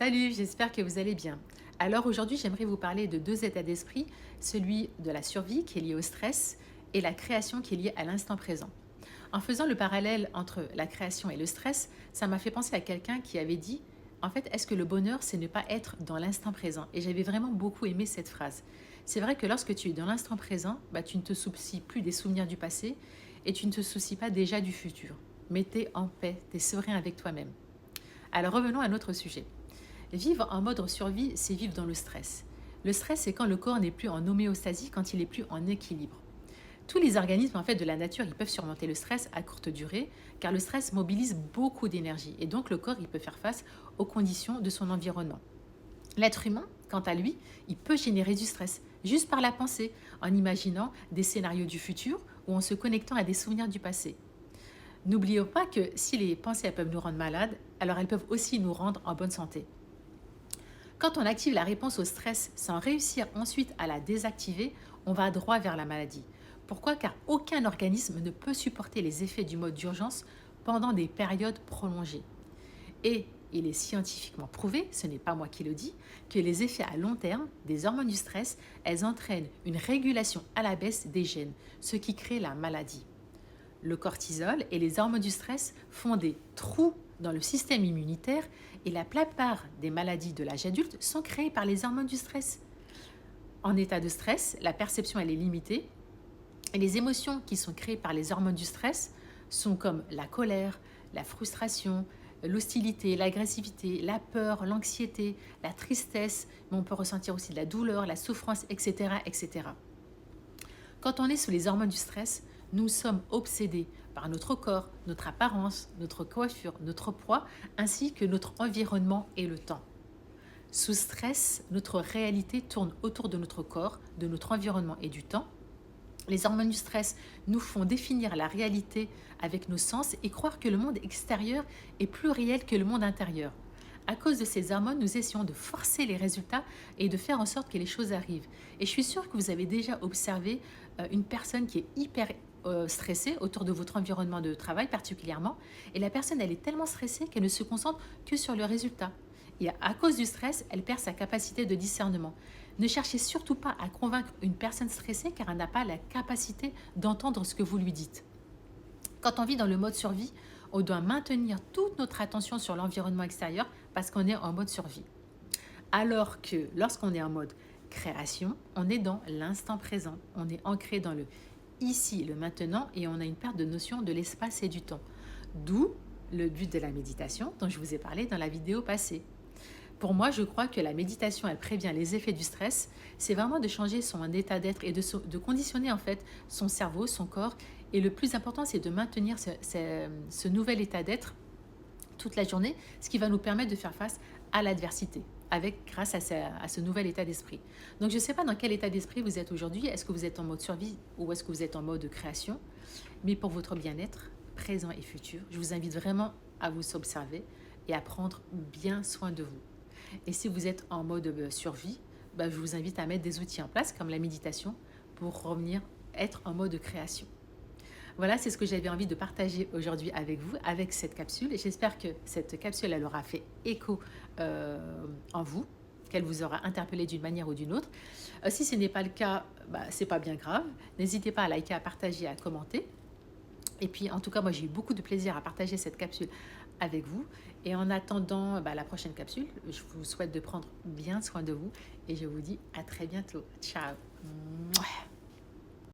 Salut, j'espère que vous allez bien. Alors aujourd'hui, j'aimerais vous parler de deux états d'esprit, celui de la survie qui est lié au stress et la création qui est liée à l'instant présent. En faisant le parallèle entre la création et le stress, ça m'a fait penser à quelqu'un qui avait dit, en fait, est-ce que le bonheur, c'est ne pas être dans l'instant présent? Et j'avais vraiment beaucoup aimé cette phrase. C'est vrai que lorsque tu es dans l'instant présent, tu ne te soucies plus des souvenirs du passé et tu ne te soucies pas déjà du futur. Mais tu es en paix, tu es serein avec toi-même. Alors revenons à notre sujet. Vivre en mode survie, c'est vivre dans le stress. Le stress, c'est quand le corps n'est plus en homéostasie, quand il n'est plus en équilibre. Tous les organismes de la nature, ils peuvent surmonter le stress à courte durée, car le stress mobilise beaucoup d'énergie et donc le corps, il peut faire face aux conditions de son environnement. L'être humain, quant à lui, il peut générer du stress juste par la pensée, en imaginant des scénarios du futur ou en se connectant à des souvenirs du passé. N'oublions pas que si les pensées elles peuvent nous rendre malades, alors elles peuvent aussi nous rendre en bonne santé. Quand on active la réponse au stress sans réussir ensuite à la désactiver, on va droit vers la maladie. Pourquoi? Car aucun organisme ne peut supporter les effets du mode d'urgence pendant des périodes prolongées. Et il est scientifiquement prouvé, ce n'est pas moi qui le dis, que les effets à long terme des hormones du stress, elles entraînent une régulation à la baisse des gènes, ce qui crée la maladie. Le cortisol et les hormones du stress font des trous dans le système immunitaire et la plupart des maladies de l'âge adulte sont créées par les hormones du stress. En état de stress, la perception elle est limitée et les émotions qui sont créées par les hormones du stress sont comme la colère, la frustration, l'hostilité, l'agressivité, la peur, l'anxiété, la tristesse, mais on peut ressentir aussi de la douleur, la souffrance, etc. etc. Quand on est sous les hormones du stress, nous sommes obsédés par notre corps, notre apparence, notre coiffure, notre poids, ainsi que notre environnement et le temps. Sous stress, notre réalité tourne autour de notre corps, de notre environnement et du temps. Les hormones du stress nous font définir la réalité avec nos sens et croire que le monde extérieur est plus réel que le monde intérieur. À cause de ces hormones, nous essayons de forcer les résultats et de faire en sorte que les choses arrivent. Et je suis sûre que vous avez déjà observé une personne qui est hyper stressée autour de votre environnement de travail particulièrement. Et la personne, elle est tellement stressée qu'elle ne se concentre que sur le résultat. Et à cause du stress, elle perd sa capacité de discernement. Ne cherchez surtout pas à convaincre une personne stressée car elle n'a pas la capacité d'entendre ce que vous lui dites. Quand on vit dans le mode survie, on doit maintenir toute notre attention sur l'environnement extérieur parce qu'on est en mode survie. Alors que lorsqu'on est en mode création, on est dans l'instant présent. On est ancré dans le ici, le maintenant et on a une perte de notion de l'espace et du temps. D'où le but de la méditation dont je vous ai parlé dans la vidéo passée. Pour moi, je crois que la méditation, elle prévient les effets du stress. C'est vraiment de changer son état d'être et de conditionner en fait son cerveau, son corps. Et le plus important, c'est de maintenir ce nouvel état d'être toute la journée, ce qui va nous permettre de faire face à l'adversité grâce à ce nouvel état d'esprit. Donc, je ne sais pas dans quel état d'esprit vous êtes aujourd'hui. Est-ce que vous êtes en mode survie ou est-ce que vous êtes en mode création? Mais pour votre bien-être présent et futur, je vous invite vraiment à vous observer et à prendre bien soin de vous. Et si vous êtes en mode survie, je vous invite à mettre des outils en place comme la méditation pour revenir être en mode création. Voilà, c'est ce que j'avais envie de partager aujourd'hui avec vous, avec cette capsule. Et j'espère que cette capsule, elle aura fait écho en vous, qu'elle vous aura interpellé d'une manière ou d'une autre. Si ce n'est pas le cas, c'est pas bien grave. N'hésitez pas à liker, à partager, à commenter. Et puis, en tout cas, moi, j'ai eu beaucoup de plaisir à partager cette capsule avec vous. Et en attendant la prochaine capsule, je vous souhaite de prendre bien soin de vous. Et je vous dis à très bientôt. Ciao. Mouah.